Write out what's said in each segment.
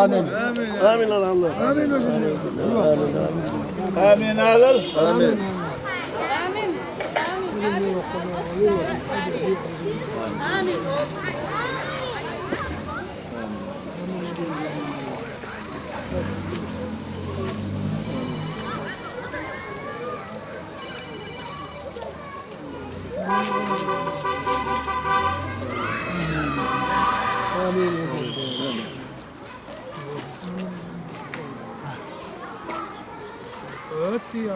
Amin. Amin Allah. Amin hocam. Amin ağal. Amin. Amin. Ya.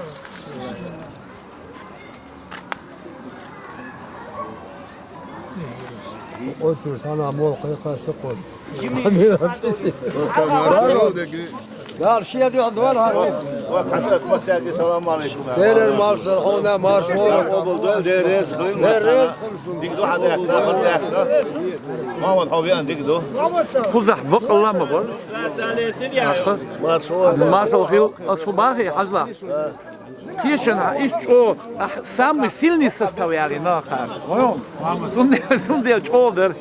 Otur sana mol kıyıkası koy. Karşıya diyor duvar harbi. Hasan masaki selam aleyküm. Serer marslar hona mars o buldu rez rez dikdo hada yakda masda yakda. Muhammed Haviyan dikdo. خذ بق الله ما بقول ما صوفي الصباحي حزلا Тишина еще самый сильный составляли нахар. Сунде чолдер.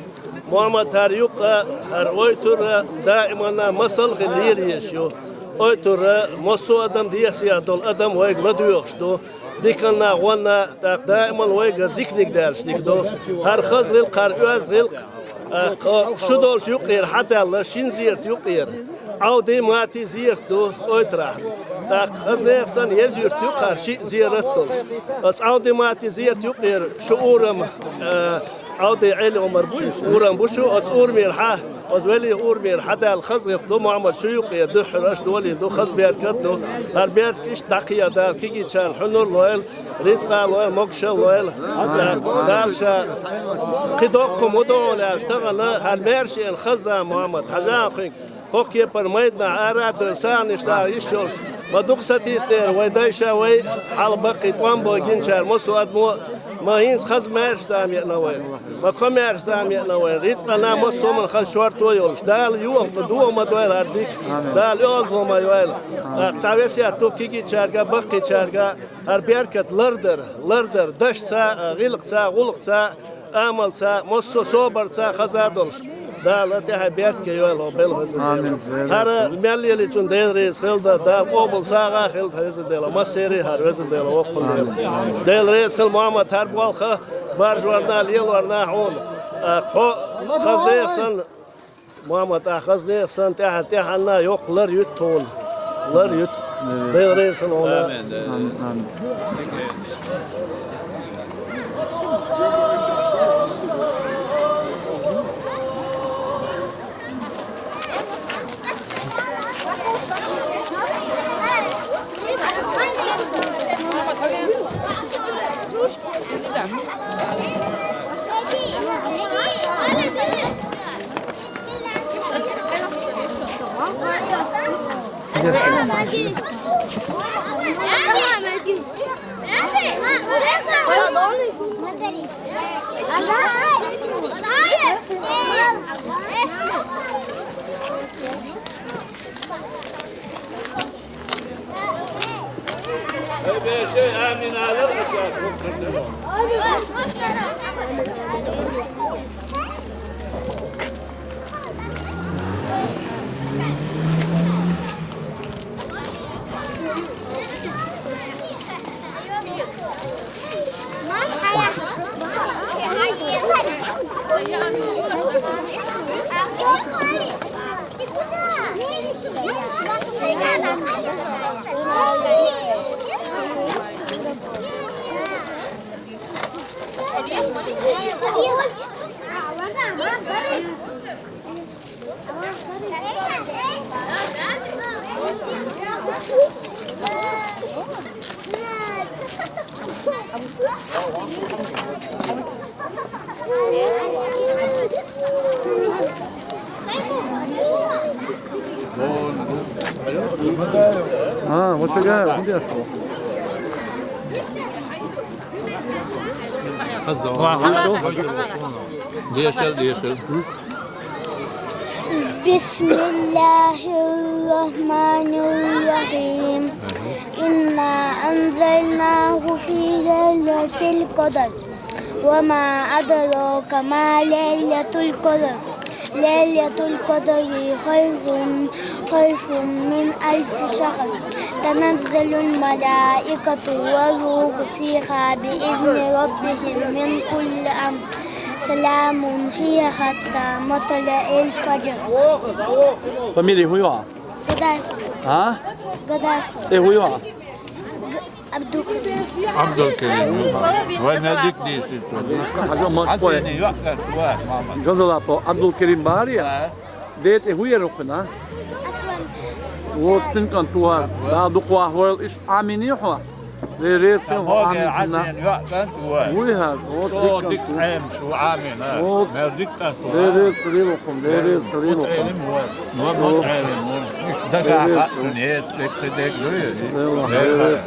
Muhammed Tariyuk'a her oytura daima masal khiliyeli yaşıyor. Oytura masu adam diyasiyatol adam oygla duyuyordu. Dikanna wana daima oyga diknik derslikdo. Her khazgil qar özgil şu dol yok yer hatta Allah şin ziyaret yok yer. Avdi mati ziyaret do oytra. Khazgilsan yazırt yok karşı ziyaret dol. As avdi mati ziyaret yok yer şu uğram عودي عيلي عمر بوش ورم بوشو أور ميرحة أزولي أور ميرحة ده الخز يخدو محمد شيوخ يدو حراش دولي دو خز بيركتو هربيت كيش تقيا دار كيجي كان حنور لويل رزقا لويل مقشة لويل دالشا قدوكم ودول اشتغل هالميرشي الخزة محمد حجان خيك هوكي برميدنا أراد إنسان يشتغل يشوش بدوقستي استير ويدايشا وي حال بقي طوان بوجين شار مسو أدمو ما هينس خز مارش دام ينوين ما كمارش دام ينوين رزقنا مسو من خز شورت ويولش دال يوم بدو ما دويل هرديك دال يوزو ما يويل تعويسيا تو كيكي شارقا بقي شارقا هربيركت لردر دشتا غلقتا غلقتا عملتا مسو صوبرتا خزادولش دال تها بيت كيويل وبيل هر ملي اللي تون دين ريس خلدا دال قبل ساعة خلد هزل ديلا ما سيري هر هزل ديلا وقل ديلا ديل ريس خل محمد هر بالخ بارج ورنا ليل ورنا هون خز ديخسن محمد خز ديخسن تها لنا يوق لر يتون لر يت ديل ريس خل هون آمين على الأشياء اه وش تجاه مدير شو بسم الله الرحمن الرحيم إنا أنزلناه في ليلة القدر وما أدراك ما ليلة القدر ليلة القدر خير من 1000 شهر تنزل الملائكة والروح فيها بإذن ربهم من كل أمر سلام هي حتى مطلع الفجر. Família Ruió. Gaddafi. Hã? Gaddafi. Você Ruió? Abdul Karim. Abdul Karim. Vermedik değilsin. Hacı Mahmut Hasene yok da var Mama. Gazala po Abdul Karim Baria. Det är Ruió rokna. Aslan. Och sen kan tua da do qua hol is amini ho. Le res kan ho Tamam ya amini. hasene yok da var. Ruiha. O dik ayım şu amin ha. Merdik da Le var. res rilokum. Le res rilokum. Elim var. Normal ayım. Daga hatun es bekledek duruyor. Le res.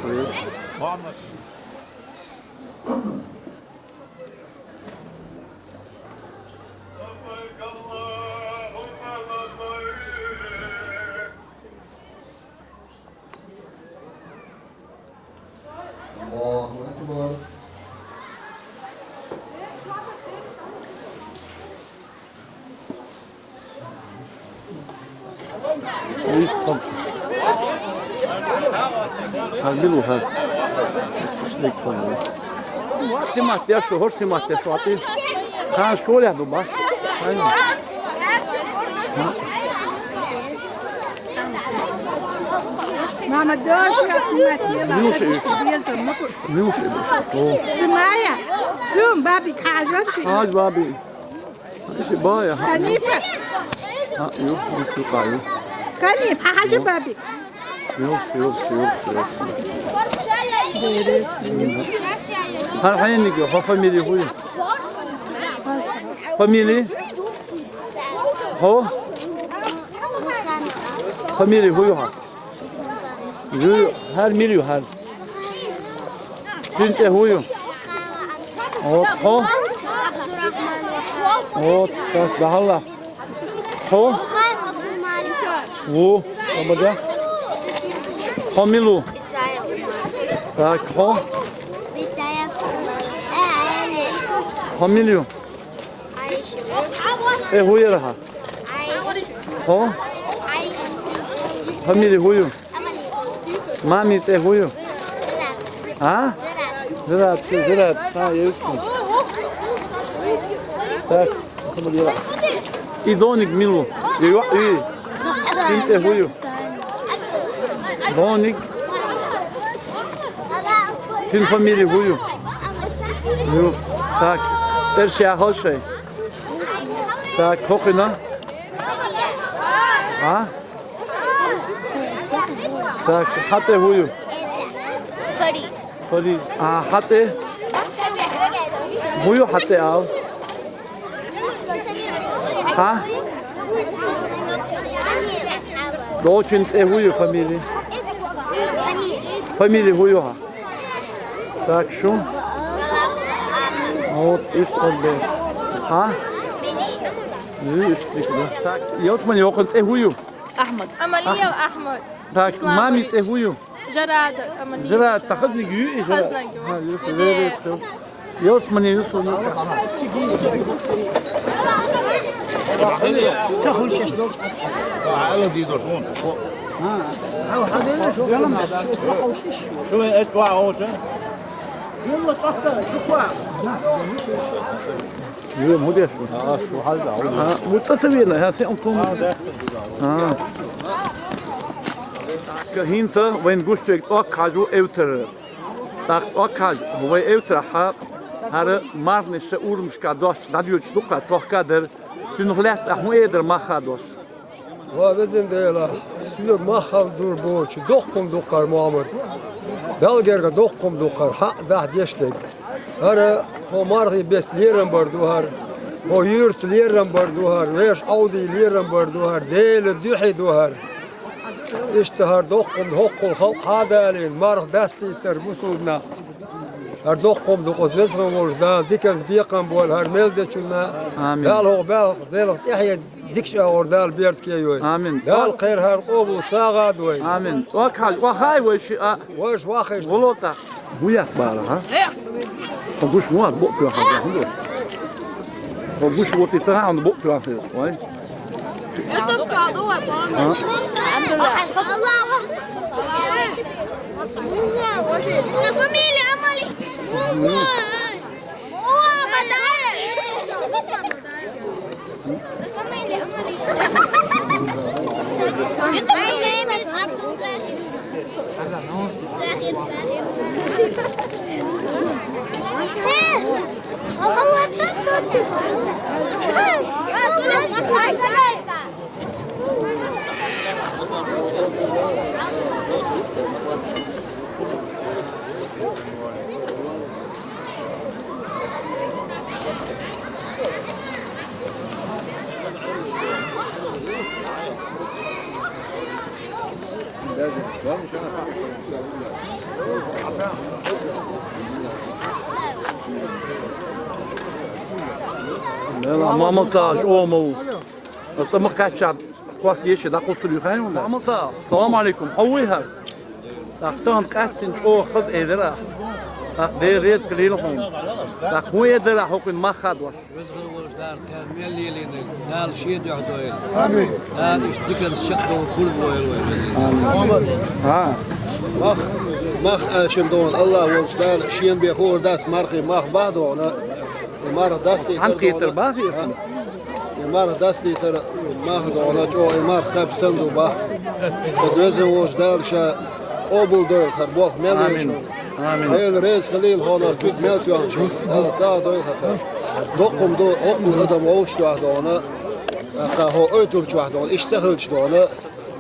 هنعمله هذا شليك فاهم وقت ما تيشو هرش ما تيشو عطيه كان شو له بباش ما مدوش ميوش ميوش سمايا زوم بابي حاجة هاج بابي بايا كنيفة ها يو يو قايو كنيف حاجة بابي يو هل حين نيجي هو فاميلي هو فاميلي هو فاميلي هو يو هل ميليو هل بنت هو هو هو ده الله هو هو ده Homilu. Tak, ho. Homilio. Huyu raha. Ho. Homili huyu. Mami huyu. Ha? Ziraat. Ha, yürüsün. Tak, Homili. İdonik milu. Yok, iyi. Kimse huyu. Donik. Kim família huyu. Yok. Tak. Her şey her şey. Tak, kokuna. Ha? Tak, hate huyu. Farid. Ah, hate. Huyu hate al. Ha? Doçin huyu família. Família huyu ha. Tak şu. Вот ist он der. Ha? Ne ist das? Tak. Yosman yokun huyu. أحمد أملية وأحمد Tak mami huyu. جراد أملية Zira takhzni gü. خزنة جوا Yosman Yusuf. تاخذ شاش دور على دي درسون هاو حاضر شو Şu et var olsa. يلا طاقه شو Yürü model şu. Ha şu halde. Ha mutasaviyla ha sen onkum. Ha. Hinter wenn gustek ok kaju evter. Tak ok kaj. Bu evter ha har marnische urmska dos. Dadioch duka tohkader. Tünhlet ahmu eder mahados. وبزن ديلا سلو ما خاف دور بوش دوقكم دوقر محمد دالجرga دوقكم دوقر حق ذا يشتك هر هو مارغي بس ليرن بردوهر هو يرس ليرن بردوهر ويش عودي ليرن بردوهر ديل الدحي دوهر اشتهر دقم حق الخلق هذا مرخ دستي تربوسنا هر دقم دقوز وزغم ورزدان ذكر بيقم بول هر ملدة شنا آمين. دال هو بالغ تحيا ديكش أوردال بيرت كيوي آمين. دال خير هر قبل صاغد وي آمين. وخاي وش وش واخش غلطة ويا تبارك ها وش مواد بقى هذا وش وقت ترى عند بقى هذا واي انتم بتقعدوا الحمد لله الله فاميلي امالي ما عملتهاش اومو بس ما كانتش كواس ديش دا قلت له خاين ولا عملتها السلام عليكم حويها تاختان قاستن او خذ ايدرا دي ريت كليلهم تاخ هو يدرا حكم ما خد واش وزغر وجدار كان ملي لين دال شيد يحدويل امين دال ايش ديك الشق كل بويل ها مخ شمدون الله وجدال شين بيخور داس مرخي مخ بعضه انا مره داستي عن قيتر باخي مره داستي ترى ماخذ انا جو مره قب سندو باخ بس وزن وجدال شا اوبل دول خربوخ مليون آمين. هاي الرئيس خليل هنا كنت ملتو عن شو هذا ساعة دول خطر دقم دول أقل هذا موش دوحدونا هو أوتر شوحدون إيش سهل شدونا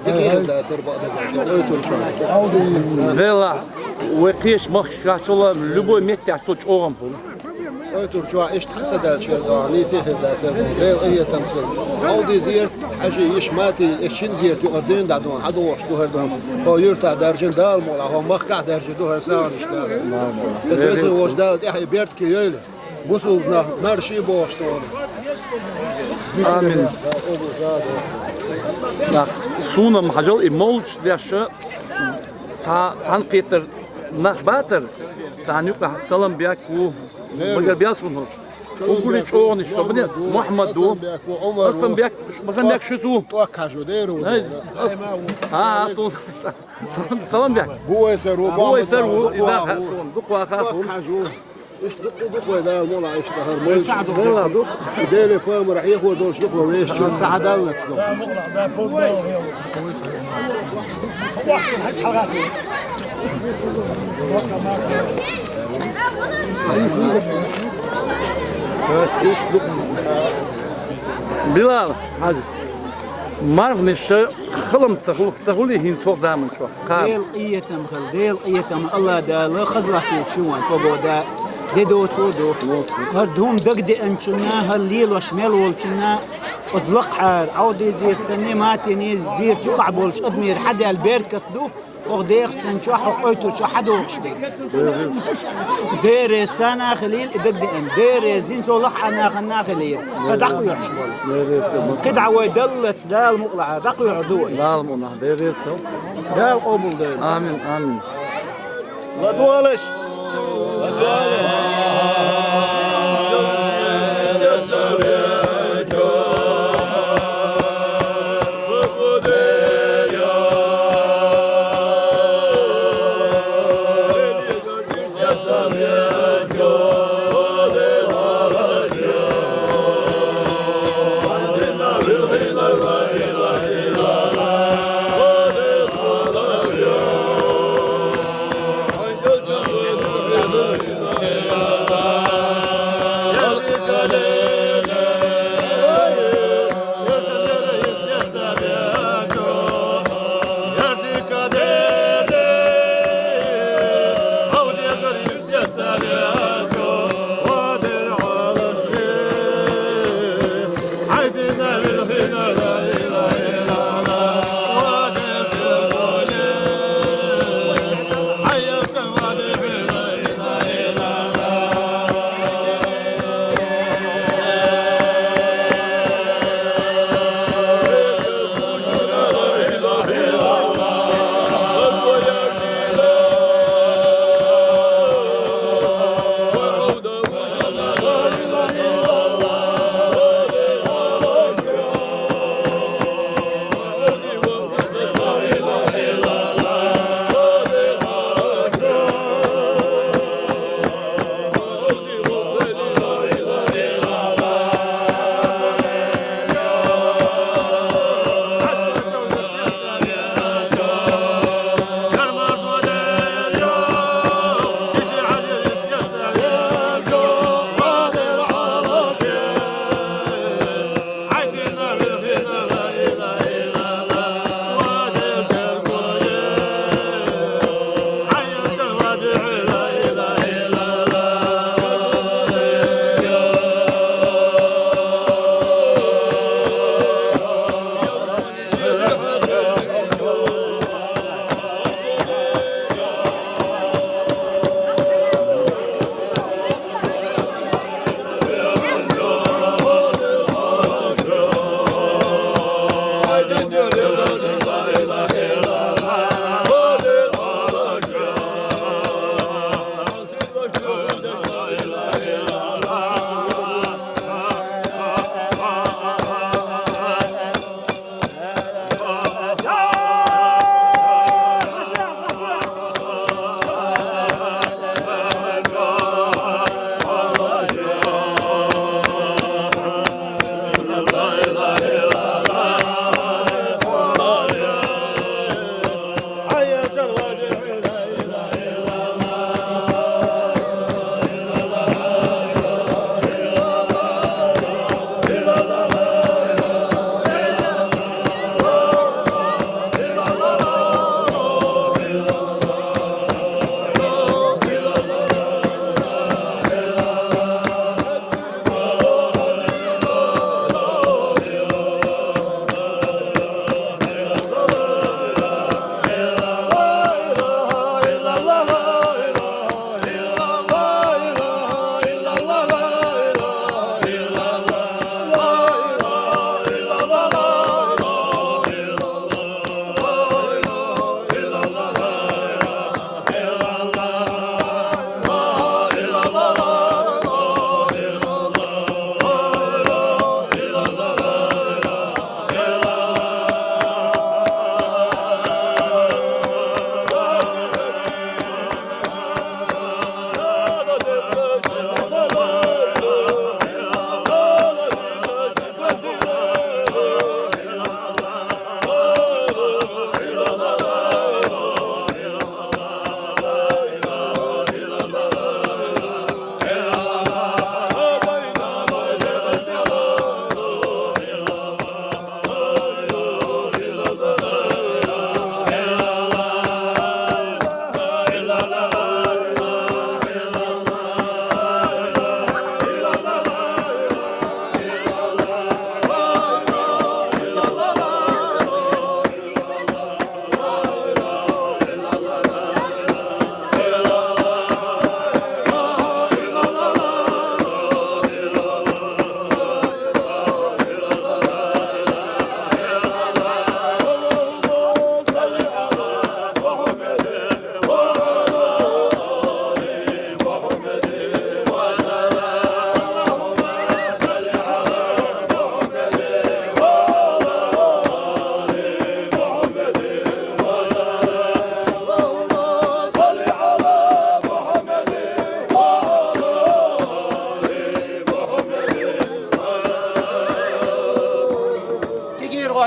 بكيل ده سر بعد كذا أوتر شوحدون ذلا وقيش مخ شاشلا لبوي متى توش أوغم فول أوتر شوح إيش تحسد الشير ده نيسي خد ده سر ليل أيه تمثل أودي زيرت حاجة إيش ماتي إيش شين زيرت يقدرين دادون عدو وش دوهر دون هو يرتع درجن دال مولا هو مخ درجن دوهر ساعة نشتغل بس وزن وش ده إحنا بيرت كيله بوصلنا مرشي بوشتون آمين لا صونم حجل إمولش ليش سان قيتر نخباتر سانيك سلام بياكو بقى بياسونه وقولي شو نشتغل بني محمد دو أصلا بياك مثلا بياك شو سو توقع شو ديرو سلام بياك هو يسرو إذا دقوا خافون إيش دقوا ده مولا إيش تهر مولا دق ديري فهم راح ياخذ دول شغله وإيش شو السعادة لنا بلال حاج ما نش خلم تقولي هين صوت دائما شو ديل قيتم خل ديل قيتم الله دا خزلتي شوان فوق دا دو تودو هردهم دقدي انشنا هالليل وشمال والشنا اطلق حار عودي زير تني ماتني زير يقع بولش ادمير حدا البير كتدو وغدي خستن شو حقيتو شو حدا وخشدي دير سنه خليل دقدي ان دير زين صلح انا خنا خليل دقوا يحشبل قدعه ويدلت دال مقلعه دقوا يعدوا دال منا دير سو دال قوم دال امين امين لا دوالش Yeah.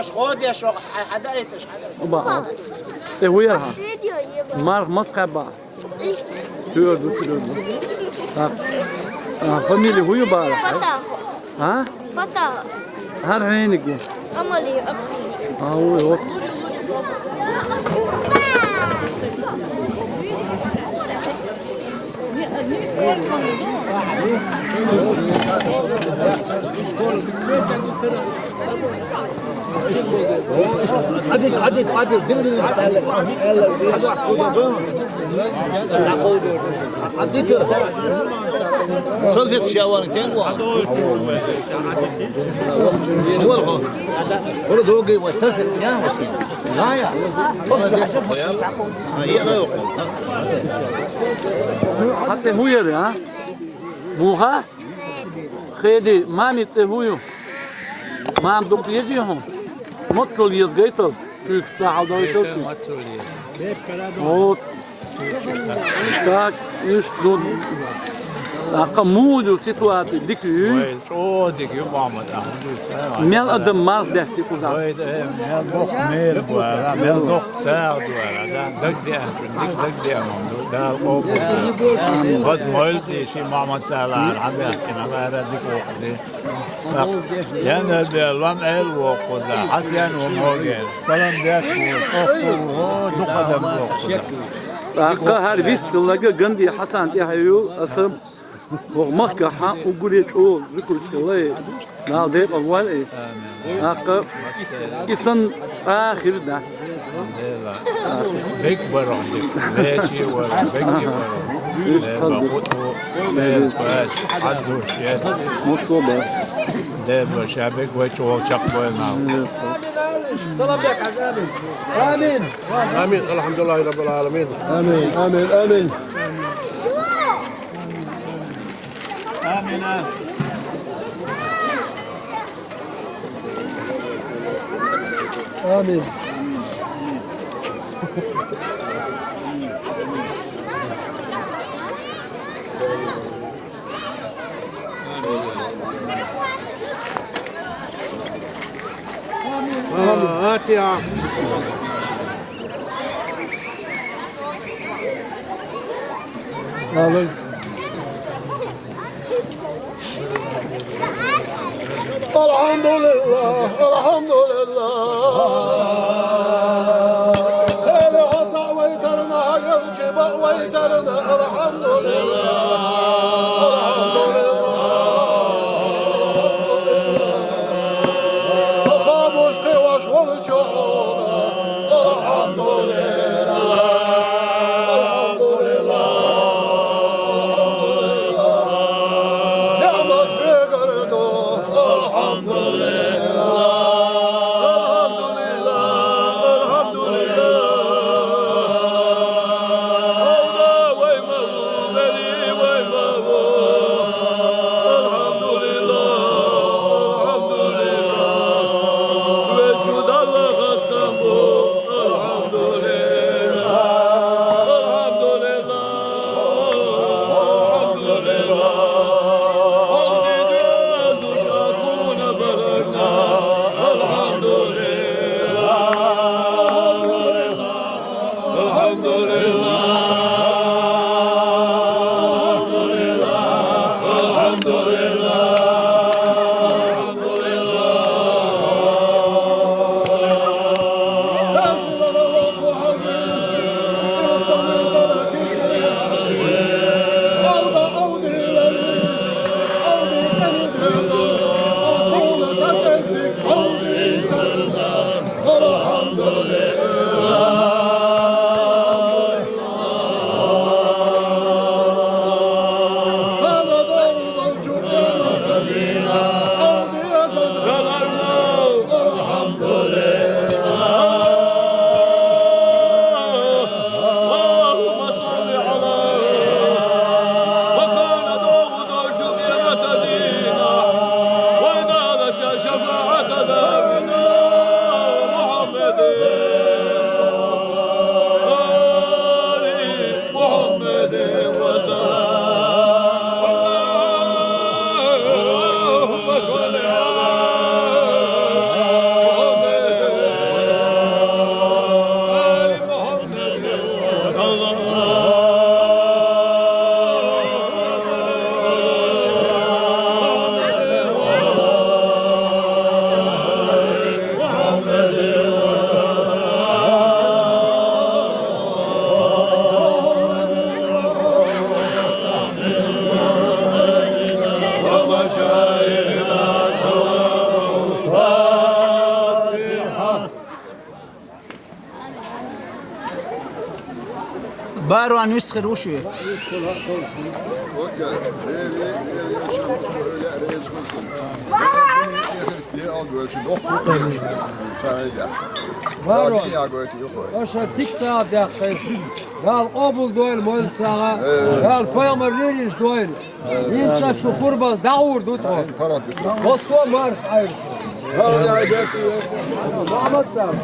يش خود يش حدا يتش وبعض هويها مارك مسقبة تقول فاميلي هو بارك ها Pata. هر عينك Amali. هو عدد دل عديت صدفت شاوانتين واحد ولا دوقي وصلت يا لا يا حتى هو ها موها خيدي ماني تهويو ما عندهم يديهم مطل يدقيتل كيف ساعة دويتل هو تاك إيش دون قمود وسيتوات ديكيو ديكيو بعمل ميل أدم مال دستي كذا ميل دوق ميل بوارا ميل دوق ساعد بوارا ده دق دي أنشون دق دي أنشون ده القوب بس ميل دي شيء معمد سهلان عم يحكينا ما يرد ديك وقت دي يعني بيلوم إل وقت ده حسيان وموجين سلام ديك وقت دقدم وقت هر بیست کلاگه گندی حسن تیهیو اسم ومكة حق وقولي شو ذكر شغلة ناديب أول إيه أك إنسان آخر ده بيك برام بيجي ولا بيجي ولا بخطو بيفاش حدو شيء مصوبة ده بشابك وشو شقبل ناو طلب لك عزامي آمين آمين الحمد لله رب العالمين آمين آمين آمين آمين آمين هات يا آمين الحمد لله الحمد لله اللي قطع ويترنا يلجبر ويترنا الحمد لله الحمد لله خاموش قواش والشعور الحمد لله الحمد لله نعمة في قرده الحمد لله الحمد لله الحمد لله مولا ويمغلوب لي نسخر وشي Waarom? Als je dik staat, dan gaat Abel door, mooi zeggen. Dan kwam er niet eens door. Niet dat je voorbeeld dauw doet. Wat zo maar eigenlijk. Mohammed Sam.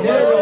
Yeah.